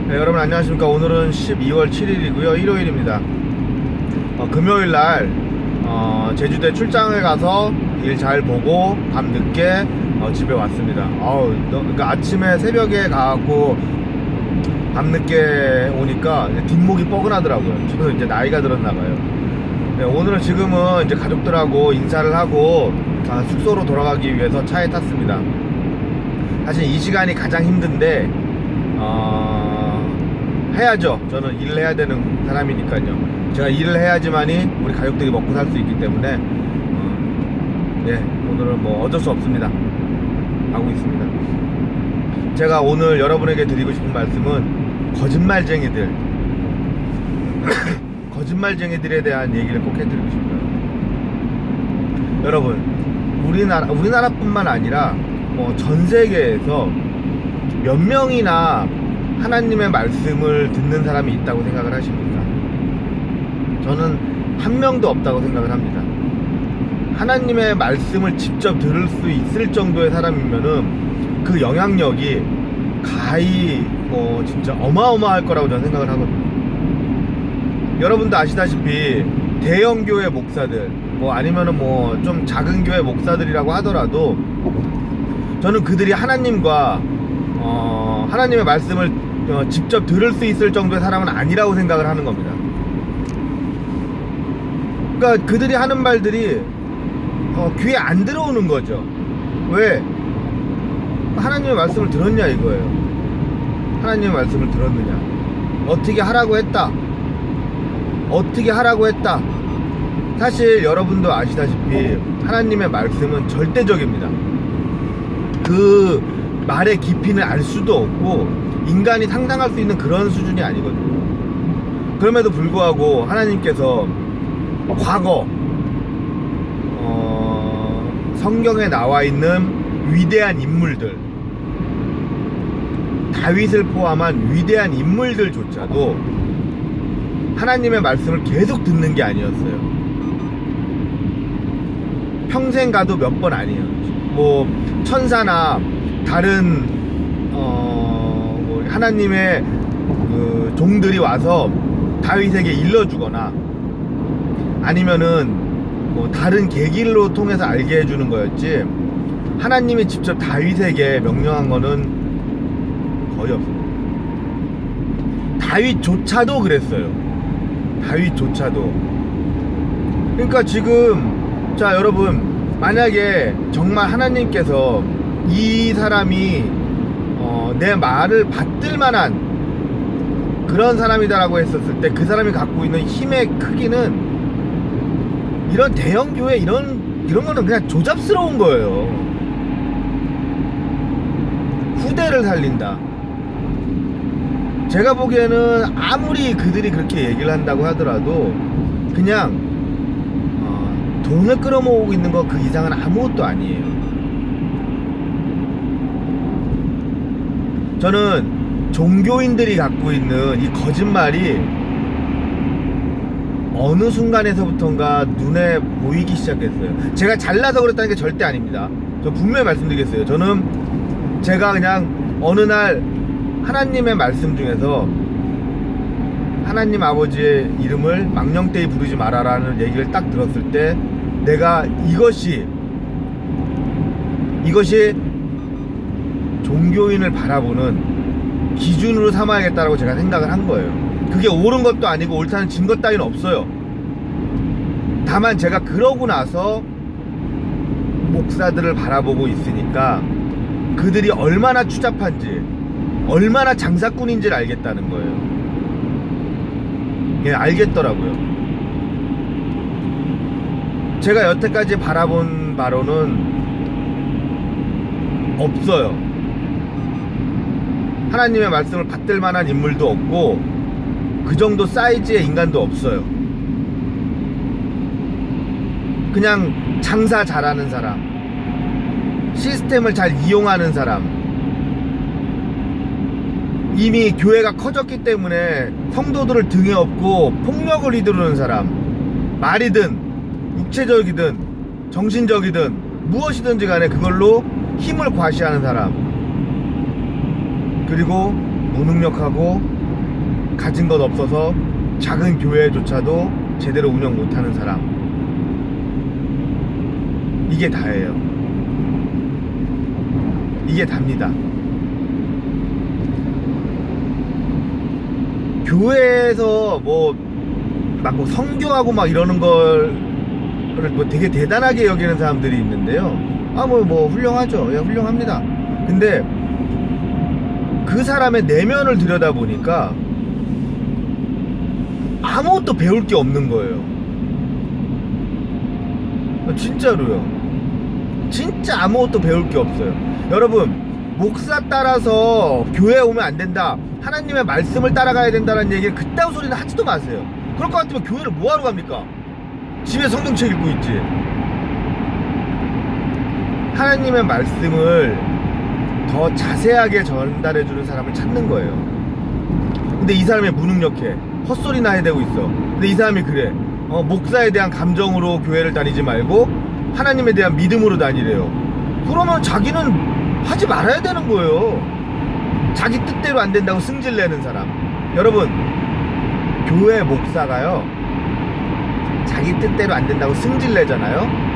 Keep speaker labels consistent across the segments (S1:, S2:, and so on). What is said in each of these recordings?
S1: 네, 여러분 안녕하십니까. 오늘은 12월 7일이고요 일요일입니다. 금요일날 제주도에 출장을 가서 일 잘 보고 밤늦게 집에 왔습니다. 그러니까 아침에 새벽에 가갖고 밤늦게 오니까 뒷목이 뻐근하더라고요. 저도 이제 나이가 들었나봐요. 네, 오늘은 지금은 이제 가족들하고 인사를 하고 숙소로 돌아가기 위해서 차에 탔습니다. 사실 이 시간이 가장 힘든데 해야죠. 저는 일을 해야 되는 사람이니까요. 제가 일을 해야지만이 우리 가족들이 먹고 살 수 있기 때문에 네, 오늘은 뭐 어쩔 수 없습니다. 하고 있습니다. 제가 오늘 여러분에게 드리고 싶은 말씀은 거짓말쟁이들 거짓말쟁이들에 대한 얘기를 꼭 해드리고 싶어요. 여러분, 우리나라뿐만 아니라 전 세계에서 몇 명이나 하나님의 말씀을 듣는 사람이 있다고 생각을 하십니까? 저는 한 명도 없다고 생각을 합니다. 하나님의 말씀을 직접 들을 수 있을 정도의 사람이면은 그 영향력이 가히 진짜 어마어마할 거라고 저는 생각을 하거든요. 여러분도 아시다시피 대형 교회 목사들 아니면은 좀 작은 교회 목사들이라고 하더라도 저는 그들이 하나님과 하나님의 말씀을 직접 들을 수 있을 정도의 사람은 아니라고 생각을 하는 겁니다. 그러니까 그들이 하는 말들이 귀에 안 들어오는 거죠. 왜? 하나님의 말씀을 들었냐 이거예요. 하나님의 말씀을 들었느냐, 어떻게 하라고 했다, 어떻게 하라고 했다. 사실 여러분도 아시다시피 하나님의 말씀은 절대적입니다. 그 말의 깊이는 알 수도 없고 인간이 상상할 수 있는 그런 수준이 아니거든요. 그럼에도 불구하고 하나님께서 과거 성경에 나와 있는 위대한 인물들, 다윗을 포함한 위대한 인물들조차도 하나님의 말씀을 계속 듣는 게 아니었어요. 평생 가도 몇 번 아니에요. 천사나 다른 하나님의 그 종들이 와서 다윗에게 일러주거나 아니면은 다른 계기로 통해서 알게 해주는 거였지, 하나님이 직접 다윗에게 명령한 거는 거의 없어요. 다윗조차도 그랬어요. 다윗조차도. 그러니까 지금 여러분, 만약에 정말 하나님께서 이 사람이 내 말을 받들 만한 그런 사람이다라고 했었을 때 그 사람이 갖고 있는 힘의 크기는 이런 대형 교회 이런 거는 그냥 조잡스러운 거예요. 후대를 살린다. 제가 보기에는 아무리 그들이 그렇게 얘기를 한다고 하더라도 그냥 돈을 끌어모으고 있는 거 그 이상은 아무것도 아니에요. 저는 종교인들이 갖고 있는 이 거짓말이 어느 순간에서부턴가 눈에 보이기 시작했어요. 제가 잘나서 그랬다는 게 절대 아닙니다. 저 분명히 말씀드리겠어요. 저는 제가 그냥 어느 날 하나님의 말씀 중에서 하나님 아버지의 이름을 망령되이 부르지 말아라는 얘기를 딱 들었을 때 내가 이것이 종교인을 바라보는 기준으로 삼아야겠다라고 제가 생각을 한 거예요. 그게 옳은 것도 아니고 옳다는 증거 따위는 없어요. 다만 제가 그러고 나서 목사들을 바라보고 있으니까 그들이 얼마나 추잡한지, 얼마나 장사꾼인지를 알겠다는 거예요. 예, 알겠더라고요. 제가 여태까지 바라본 바로는 없어요. 하나님의 말씀을 받들 만한 인물도 없고 그 정도 사이즈의 인간도 없어요. 그냥 장사 잘하는 사람, 시스템을 잘 이용하는 사람, 이미 교회가 커졌기 때문에 성도들을 등에 업고 폭력을 휘두르는 사람, 말이든 육체적이든 정신적이든 무엇이든지 간에 그걸로 힘을 과시하는 사람, 그리고 무능력하고 가진 것 없어서 작은 교회조차도 제대로 운영 못하는 사람, 이게 다예요. 이게 답니다. 교회에서 막 성교하고 막 이러는 걸 되게 대단하게 여기는 사람들이 있는데요. 훌륭하죠. 예, 훌륭합니다. 근데 그 사람의 내면을 들여다보니까 아무것도 배울 게 없는 거예요. 진짜로요. 진짜 아무것도 배울 게 없어요. 여러분, 목사 따라서 교회에 오면 안 된다, 하나님의 말씀을 따라가야 된다는 얘기를 그따위 소리는 하지도 마세요. 그럴 것 같으면 교회를 뭐하러 갑니까? 집에 성경책 읽고 있지. 하나님의 말씀을 더 자세하게 전달해주는 사람을 찾는 거예요. 근데 이 사람이 무능력해. 헛소리나 해대고 있어. 근데 이 사람이 그래. 목사에 대한 감정으로 교회를 다니지 말고 하나님에 대한 믿음으로 다니래요. 그러면 자기는 하지 말아야 되는 거예요. 자기 뜻대로 안 된다고 승질내는 사람. 여러분, 교회 목사가요, 자기 뜻대로 안 된다고 승질내잖아요.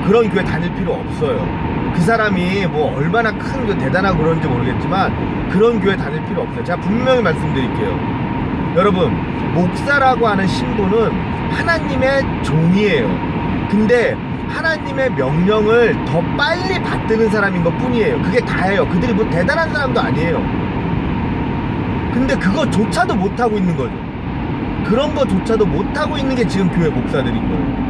S1: 그런 교회 다닐 필요 없어요. 그 사람이 얼마나 큰 대단하고 그런지 모르겠지만 그런 교회 다닐 필요 없어요. 제가 분명히 말씀드릴게요. 여러분, 목사라고 하는 신분은 하나님의 종이에요. 근데 하나님의 명령을 더 빨리 받드는 사람인 것 뿐이에요. 그게 다예요. 그들이 대단한 사람도 아니에요. 근데 그거조차도 못하고 있는 거죠. 그런 거조차도 못하고 있는 게 지금 교회 목사들인 거예요.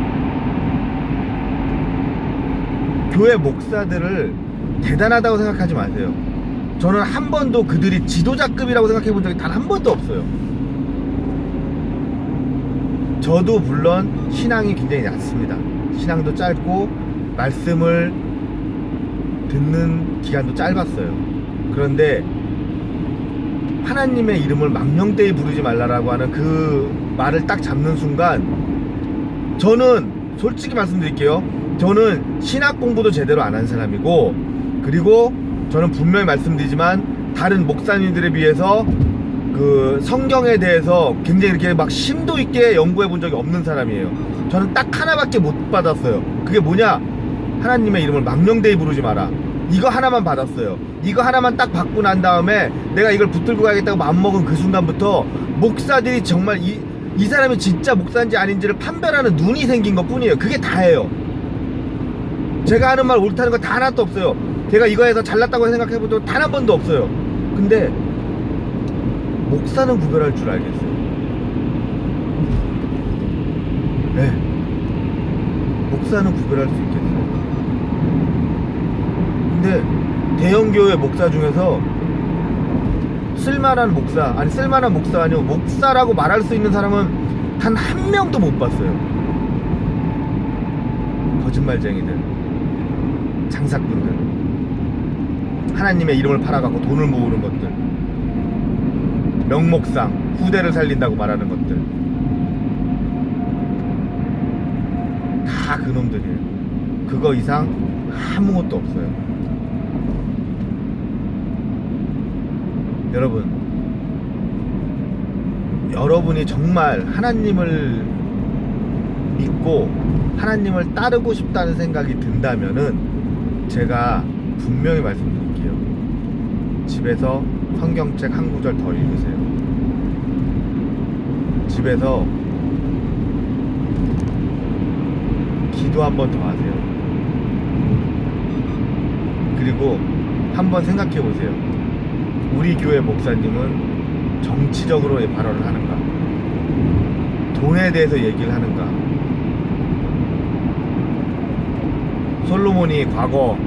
S1: 교회 목사들을 대단하다고 생각하지 마세요. 저는 한 번도 그들이 지도자급이라고 생각해 본 적이 단 한 번도 없어요. 저도 물론 신앙이 굉장히 얕습니다. 신앙도 짧고 말씀을 듣는 기간도 짧았어요. 그런데 하나님의 이름을 망령되이 부르지 말라라고 하는 그 말을 딱 잡는 순간, 저는 솔직히 말씀드릴게요. 저는 신학 공부도 제대로 안 한 사람이고, 그리고 저는 분명히 말씀드리지만 다른 목사님들에 비해서 그 성경에 대해서 굉장히 이렇게 막 심도 있게 연구해 본 적이 없는 사람이에요. 저는 딱 하나밖에 못 받았어요. 그게 뭐냐? 하나님의 이름을 망령되이 부르지 마라. 이거 하나만 받았어요. 이거 하나만 딱 받고 난 다음에 내가 이걸 붙들고 가야겠다고 마음먹은 그 순간부터 목사들이 정말 이 사람이 진짜 목사인지 아닌지를 판별하는 눈이 생긴 것 뿐이에요. 그게 다예요. 제가 하는 말 옳다는 거 단 하나도 없어요. 제가 이거에서 잘났다고 생각해 본 적 단 한 번도 없어요. 근데 목사는 구별할 줄 알겠어요. 네, 목사는 구별할 수 있겠어요. 근데 대형교회 목사 중에서 쓸만한 목사가 아니고 목사라고 말할 수 있는 사람은 단 한 명도 못 봤어요. 거짓말쟁이들, 장사꾼들, 하나님의 이름을 팔아갖고 돈을 모으는 것들, 명목상 후대를 살린다고 말하는 것들, 다 그놈들이에요. 그거 이상 아무것도 없어요. 여러분이 정말 하나님을 믿고 하나님을 따르고 싶다는 생각이 든다면은 제가 분명히 말씀드릴게요. 집에서 성경책 한 구절 더 읽으세요. 집에서 기도 한 번 더 하세요. 그리고 한번 생각해 보세요. 우리 교회 목사님은 정치적으로의 발언을 하는가? 돈에 대해서 얘기를 하는가? 솔로몬이 과거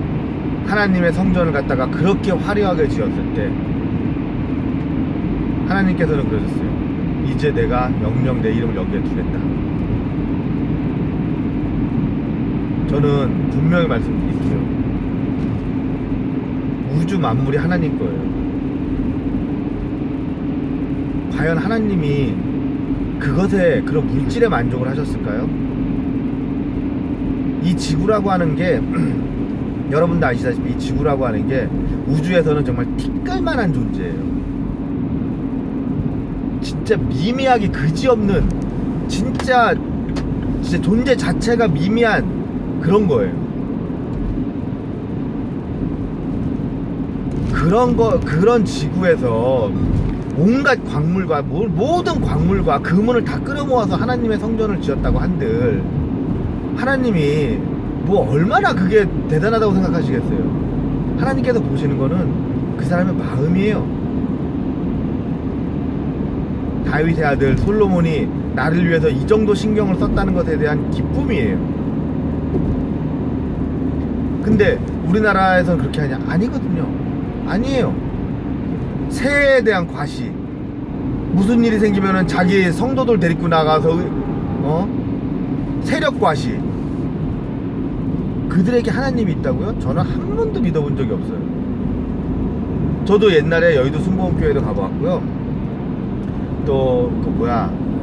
S1: 하나님의 성전을 갖다가 그렇게 화려하게 지었을 때 하나님께서는 그러셨어요. 이제 내가 영영 내 이름을 여기에 두겠다. 저는 분명히 말씀드릴게요. 우주 만물이 하나님 거예요. 과연 하나님이 그것에, 그런 물질에 만족을 하셨을까요? 이 지구라고 하는 게 여러분도 아시다시피 이 지구라고 하는 게 우주에서는 정말 티끌만한 존재예요. 진짜 미미하게 그지없는 진짜 존재 자체가 미미한 그런 거예요. 그런 지구에서 온갖 광물과 모든 광물과 금은을 다 끌어모아서 하나님의 성전을 지었다고 한들 하나님이 뭐 얼마나 그게 대단하다고 생각하시겠어요? 하나님께서 보시는 거는 그 사람의 마음이에요. 다윗의 아들 솔로몬이 나를 위해서 이 정도 신경을 썼다는 것에 대한 기쁨이에요. 근데 우리나라에서는 그렇게 하냐? 아니거든요. 아니에요. 새에 대한 과시. 무슨 일이 생기면은 자기 성도들 데리고 나가서 세력 과시. 그들에게 하나님이 있다고요? 저는 한 번도 믿어본 적이 없어요. 저도 옛날에 여의도 순복음교회도 가보았고요. 또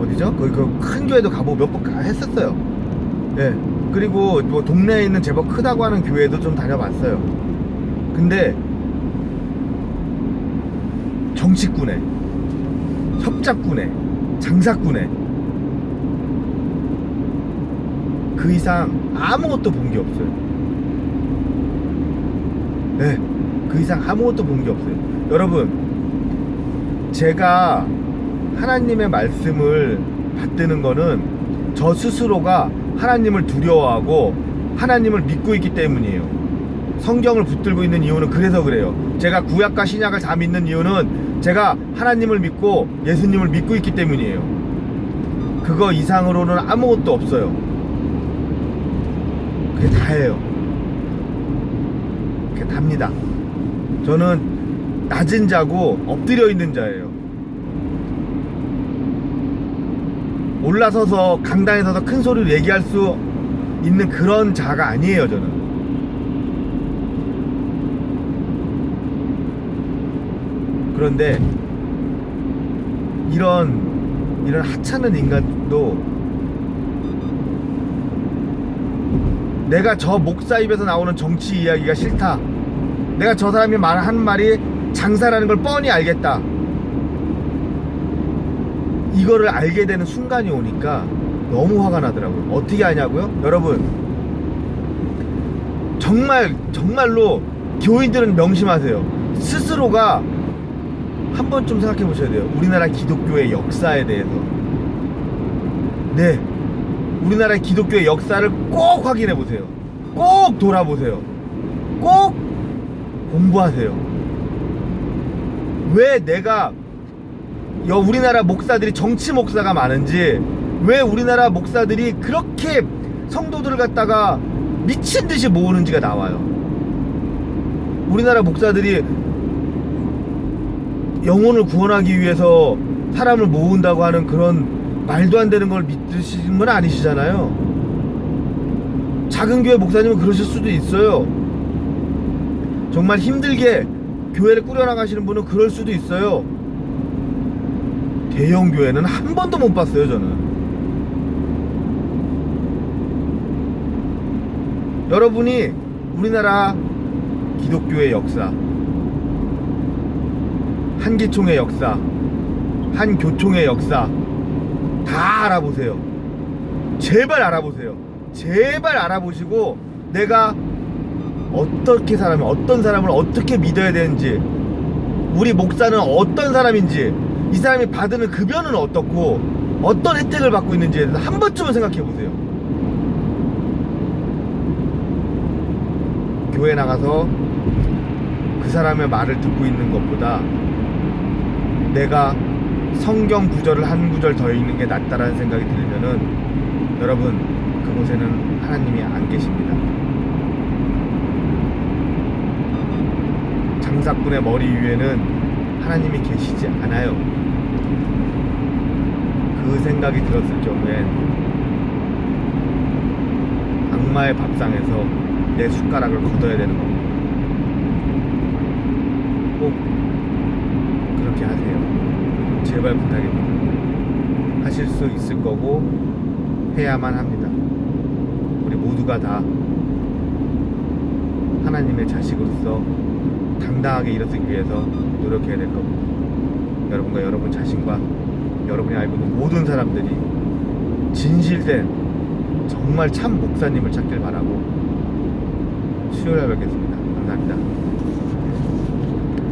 S1: 어디죠? 거기 그 큰 교회도 가보고 몇 번 했었어요. 예. 그리고 뭐 동네에 있는 제법 크다고 하는 교회도 좀 다녀봤어요. 근데 정치꾼에, 협잡꾼에, 장사꾼에 그 이상 아무것도 본 게 없어요. 네, 그 이상 아무것도 본 게 없어요. 여러분, 제가 하나님의 말씀을 받드는 거는 저 스스로가 하나님을 두려워하고 하나님을 믿고 있기 때문이에요. 성경을 붙들고 있는 이유는 그래서 그래요. 제가 구약과 신약을 다 믿는 이유는 제가 하나님을 믿고 예수님을 믿고 있기 때문이에요. 그거 이상으로는 아무것도 없어요. 그게 다예요. 그게 답니다. 저는 낮은 자고 엎드려 있는 자예요. 올라서서 강당에 서서 큰 소리로 얘기할 수 있는 그런 자가 아니에요. 저는 그런데 이런 하찮은 인간도 내가 저 목사 입에서 나오는 정치 이야기가 싫다, 내가 저 사람이 하는 말이 장사라는 걸 뻔히 알겠다, 이거를 알게 되는 순간이 오니까 너무 화가 나더라고요. 어떻게 하냐고요? 여러분, 정말로 교인들은 명심하세요. 스스로가 한 번쯤 생각해 보셔야 돼요. 우리나라 기독교의 역사에 대해서. 네, 우리나라 기독교의 역사를 꼭 확인해 보세요. 꼭 돌아보세요. 꼭 공부하세요. 왜 우리나라 목사들이 정치 목사가 많은지, 왜 우리나라 목사들이 그렇게 성도들을 갖다가 미친 듯이 모으는지가 나와요. 우리나라 목사들이 영혼을 구원하기 위해서 사람을 모은다고 하는 그런 말도 안 되는 걸 믿으시는 건 아니시잖아요. 작은 교회 목사님은 그러실 수도 있어요. 정말 힘들게 교회를 꾸려나가시는 분은 그럴 수도 있어요. 대형 교회는 한 번도 못 봤어요. 저는. 여러분이 우리나라 기독교의 역사, 한기총의 역사, 한교총의 역사 다 알아보세요. 제발 알아보세요. 제발 알아보시고 내가 어떻게 어떤 사람을 어떻게 믿어야 되는지, 우리 목사는 어떤 사람인지, 이 사람이 받는 급여는 어떻고 어떤 혜택을 받고 있는지에 대해서 한 번쯤은 생각해 보세요. 교회 나가서 그 사람의 말을 듣고 있는 것보다 내가 성경 구절을 한 구절 더 읽는 게 낫다라는 생각이 들면은 여러분, 그곳에는 하나님이 안 계십니다. 장사꾼의 머리 위에는 하나님이 계시지 않아요. 그 생각이 들었을 경우엔 악마의 밥상에서 내 숟가락을 걷어야 되는 겁니다. 꼭 그렇게 하세요. 제발 부탁입니다. 하실 수 있을 거고 해야만 합니다. 우리 모두가 다 하나님의 자식으로서 당당하게 일어서기 위해서 노력해야 될 겁니다. 여러분과 여러분 자신과 여러분이 알고 있는 모든 사람들이 진실된 정말 참 목사님을 찾길 바라고 수요일에 뵙겠습니다. 감사합니다.